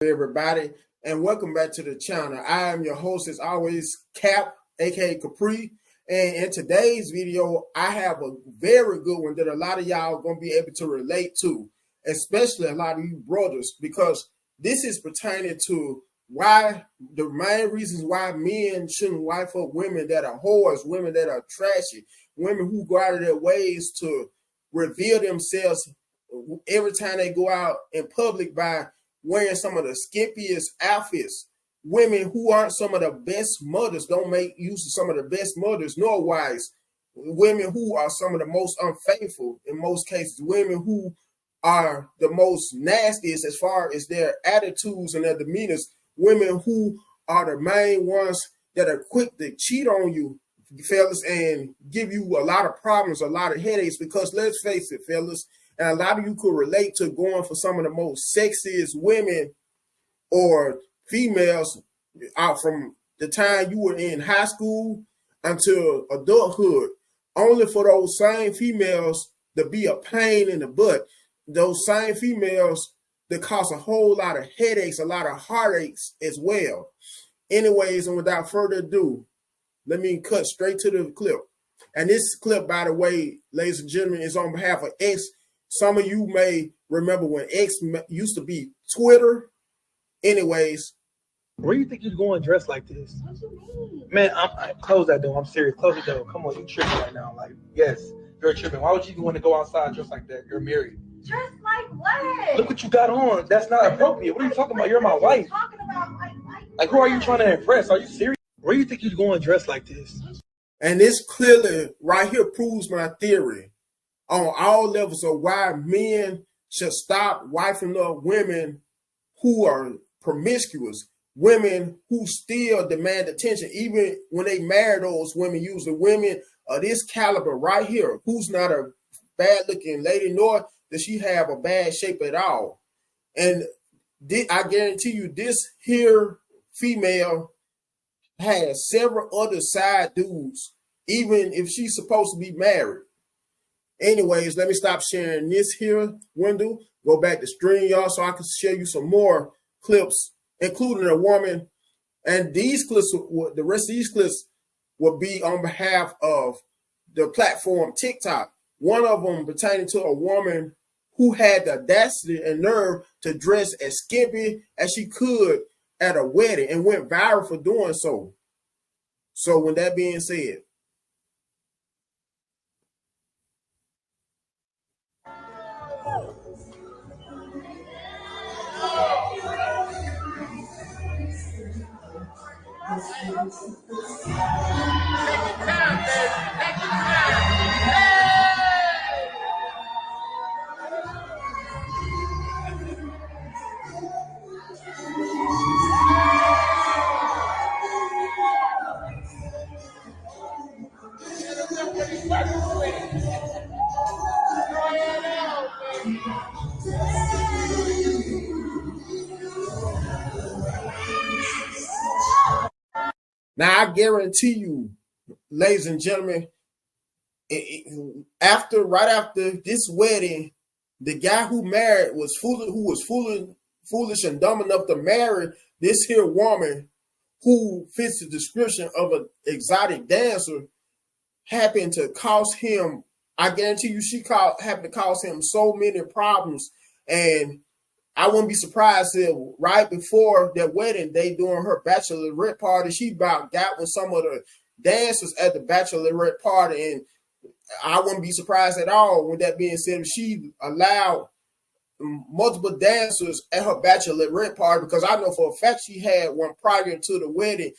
Everybody, and welcome back to the channel. I am your host, as always, Cap, aka Capri. And in today's video, I have a very good one that a lot of y'all are going to be able to relate to, especially a lot of you brothers, because this is pertaining to why the main reasons why men shouldn't wife up women that are whores, women that are trashy, women who go out of their ways to reveal themselves every time they go out in public by wearing some of the skimpiest outfits. Women who aren't some of the best mothers, don't make use of some of the best mothers nor wives. Women who are some of the most unfaithful in most cases. Women who are the most nastiest as far as their attitudes and their demeanors. Women who are the main ones that are quick to cheat on you, fellas, and give you a lot of problems, a lot of headaches. Because let's face it, fellas, and a lot of you could relate to going for some of the most sexiest women or females out from the time you were in high school until adulthood, only for those same females to be a pain in the butt. Those same females that cause a whole lot of headaches, a lot of heartaches as well. Anyways, and without further ado, let me cut straight to the clip. And this clip, by the way, ladies and gentlemen, is on behalf of X. Some of you may remember when X used to be Twitter. Anyways. Where do you think you're going dressed like this? What you mean? Man, close that door. I'm serious. Close the door. Come on, you tripping right now. Like, yes, you're tripping. Why would you even want to go outside dressed like that? You're married. Dressed like what? Look what you got on. That's not appropriate. What are you talking about? You're my wife. Talking about like, who are you trying to impress? Are you serious? Where do you think you're going dressed like this? And this clearly right here proves my theory on all levels of why men should stop wifing up women who are promiscuous, women who still demand attention, even when they marry those women, usually women of this caliber right here, who's not a bad-looking lady, nor does she have a bad shape at all. And I guarantee you, this here female has several other side dudes, even if she's supposed to be married. Anyways, let me stop sharing this here window, go back to stream, y'all, so I can show you some more clips, including a woman. And these clips, the rest of these clips will be on behalf of the platform TikTok. One of them pertaining to a woman who had the audacity and nerve to dress as skimpy as she could at a wedding and went viral for doing so. So with that being said, now I guarantee you, ladies and gentlemen, right after this wedding, the guy who married was foolish and dumb enough to marry this here woman who fits the description of an exotic dancer, happened to cost him, I guarantee you, happened to cause him so many problems. And I wouldn't be surprised if right before that wedding, they doing her bachelorette party, she about got with some of the dancers at the bachelorette party. And I wouldn't be surprised at all, with that being said, if she allowed multiple dancers at her bachelorette party, because I know for a fact she had one prior to the wedding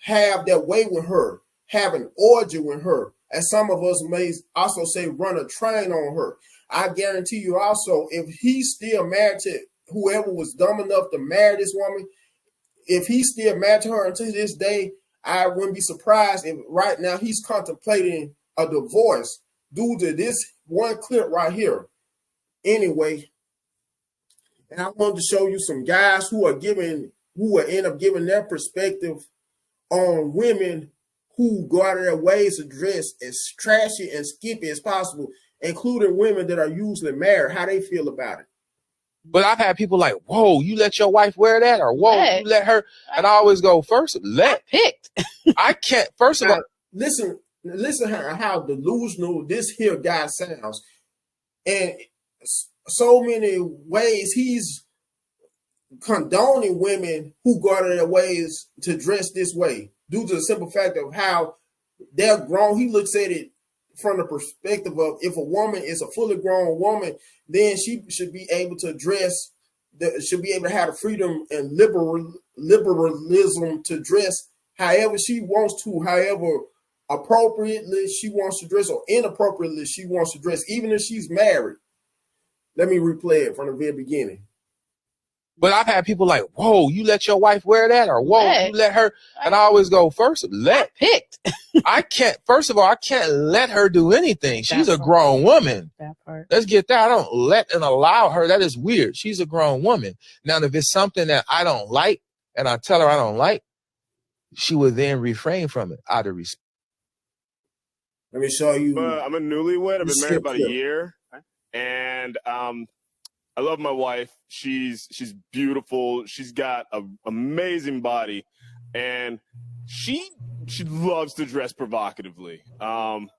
have their way with her, have an orgy with her, as some of us may also say run a train on her. I guarantee you also, if he's still married to whoever was dumb enough to marry this woman, if he's still married to her until this day, I wouldn't be surprised if right now he's contemplating a divorce due to this one clip right here. Anyway, and I wanted to show you some guys who will end up giving their perspective on women who go out of their ways to dress as trashy and skimpy as possible, including women that are usually married, how they feel about it. But I've had people like, whoa, you let your wife wear that? Or whoa, you let her? And I always go, first, picked. I can't, first of all. Listen how delusional this here guy sounds. And so many ways he's condoning women who go out of their ways to dress this way due to the simple fact of how they're grown. He looks at it from the perspective of if a woman is a fully grown woman, then she should be able to dress, should be able to have the freedom and liberalism to dress however she wants to, however appropriately she wants to dress or inappropriately she wants to dress, even if she's married. Let me replay it from the very beginning. But I've had people like, whoa, you let your wife wear that? Or whoa, you let her? And I always go, first, picked. I can't, first of all, I can't let her do anything. She's a grown woman. That part. Let's get that. I don't let and allow her. That is weird. She's a grown woman. Now, if it's something that I don't like and I tell her I don't like, she would then refrain from it out of respect. Let me show you. I'm a newlywed. I've been married about a year. And I love my wife. She's beautiful. She's got an amazing body, and she loves to dress provocatively. It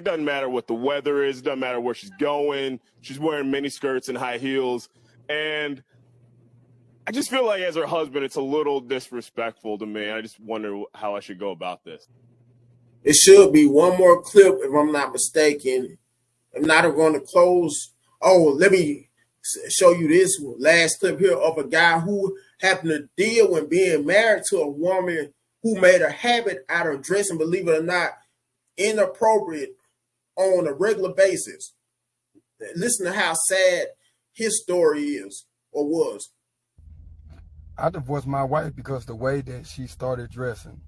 doesn't matter what the weather is. It doesn't matter where she's going. She's wearing mini skirts and high heels, and I just feel like as her husband, it's a little disrespectful to me. I just wonder how I should go about this. It should be one more clip, if I'm not mistaken. I'm not going to close. Oh, let me show you this last clip here of a guy who happened to deal when being married to a woman who made a habit out of dressing, believe it or not, inappropriate on a regular basis. Listen to how sad his story is or was. I divorced my wife because the way that she started dressing.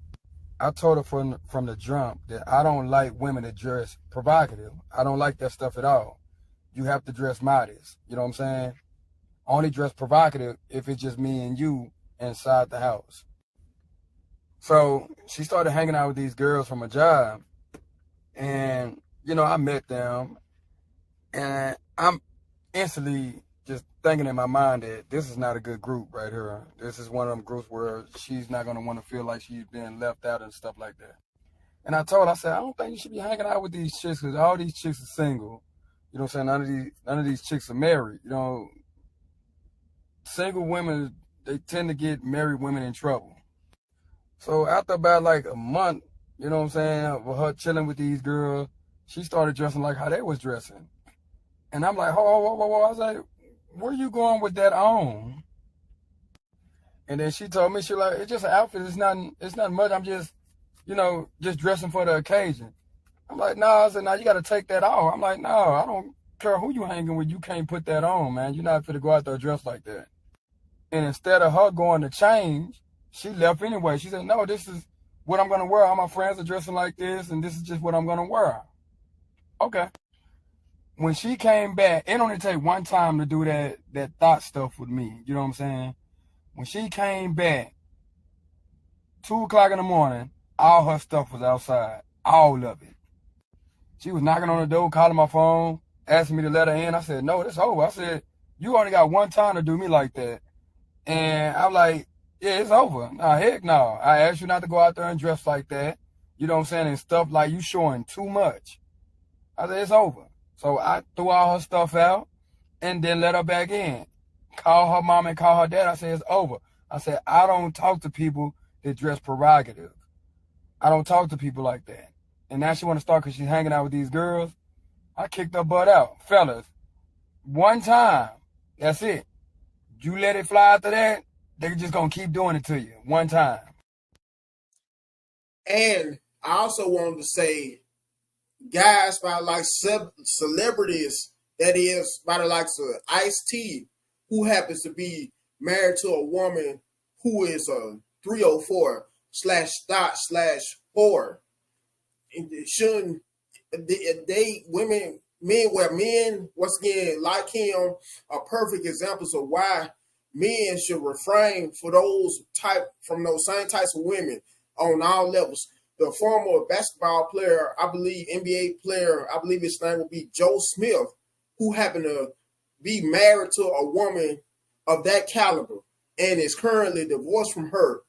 I told her from the jump that I don't like women that dress provocative. I don't like that stuff at all. You have to dress modest. You know what I'm saying? Only dress provocative if it's just me and you inside the house. So she started hanging out with these girls from a job. And, I met them. And I'm instantly just thinking in my mind that this is not a good group right here. This is one of them groups where she's not going to want to feel like she's being left out and stuff like that. And I told her, I said, I don't think you should be hanging out with these chicks because all these chicks are single. You know what I'm saying? None of these chicks are married. Single women, they tend to get married women in trouble. So after about like a month, you know what I'm saying, of her chilling with these girls, she started dressing like how they was dressing. And I'm like, whoa. I was like, where you going with that on? And then she told me, it's just an outfit. It's not much. I'm just, just dressing for the occasion. I'm like, no. I said, no, you got to take that off. I'm like, no, I don't care who you hanging with. You can't put that on, man. You're not fit to go out there dressed like that. And instead of her going to change, she left anyway. She said, no, this is what I'm going to wear. All my friends are dressing like this, and this is just what I'm going to wear. Okay. When she came back, it only take one time to do that thought stuff with me. You know what I'm saying? When she came back, 2 o'clock in the morning, all her stuff was outside. All of it. She was knocking on the door, calling my phone, asking me to let her in. I said, no, it's over. I said, you only got one time to do me like that. And I'm like, yeah, it's over. Nah, heck no. I asked you not to go out there and dress like that. You know what I'm saying? And stuff like you showing too much. I said, it's over. So I threw all her stuff out and then let her back in. Call her mom and call her dad. I said, it's over. I said, I don't talk to people that dress provocative. I don't talk to people like that. And now she want to start because she's hanging out with these girls. I kicked her butt out. Fellas, one time, that's it. You let it fly after that, they're just going to keep doing it to you. One time. And I also wanted to say, guys by like celebrities, that is, by the likes of Ice-T, who happens to be married to a woman who is a 304/whore. Shouldn't men, once again, like him, are perfect examples of why men should refrain from those same types of women on all levels. The former basketball player, I believe, NBA player, I believe his name will be Joe Smith, who happened to be married to a woman of that caliber and is currently divorced from her.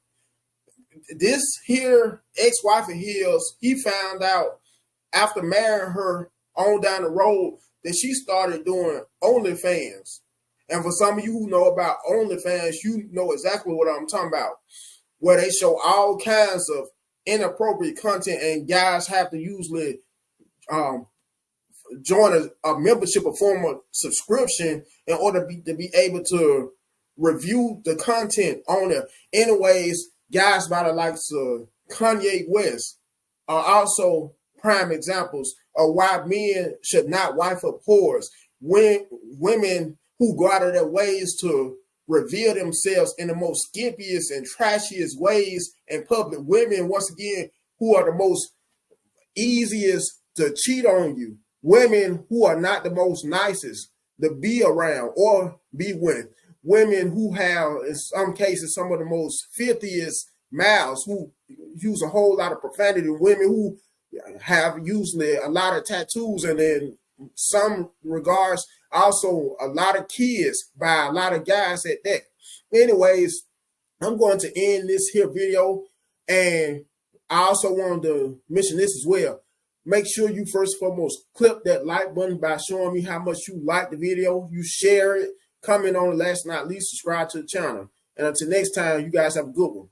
This here ex-wife of his, he found out after marrying her on down the road that she started doing OnlyFans. And for some of you who know about OnlyFans, you know exactly what I'm talking about, where they show all kinds of inappropriate content, and guys have to usually join a membership, a form of subscription, in order to be able to review the content on there. Anyways, guys by the likes of Kanye West are also prime examples of why men should not wife up whores. When women who go out of their ways to reveal themselves in the most skimpiest and trashiest ways in public, women, once again, who are the most easiest to cheat on you, women who are not the most nicest to be around or be with, women who have, in some cases, some of the most filthiest mouths, who use a whole lot of profanity, women who have usually a lot of tattoos, and in some regards also a lot of kids by a lot of guys at that. Anyways, I'm going to end this here video, and I also wanted to mention this as well. Make sure you first and foremost clip that like button by showing me how much you like the video. You share it, comment on it, last but not least, subscribe to the channel. And until next time, you guys have a good one.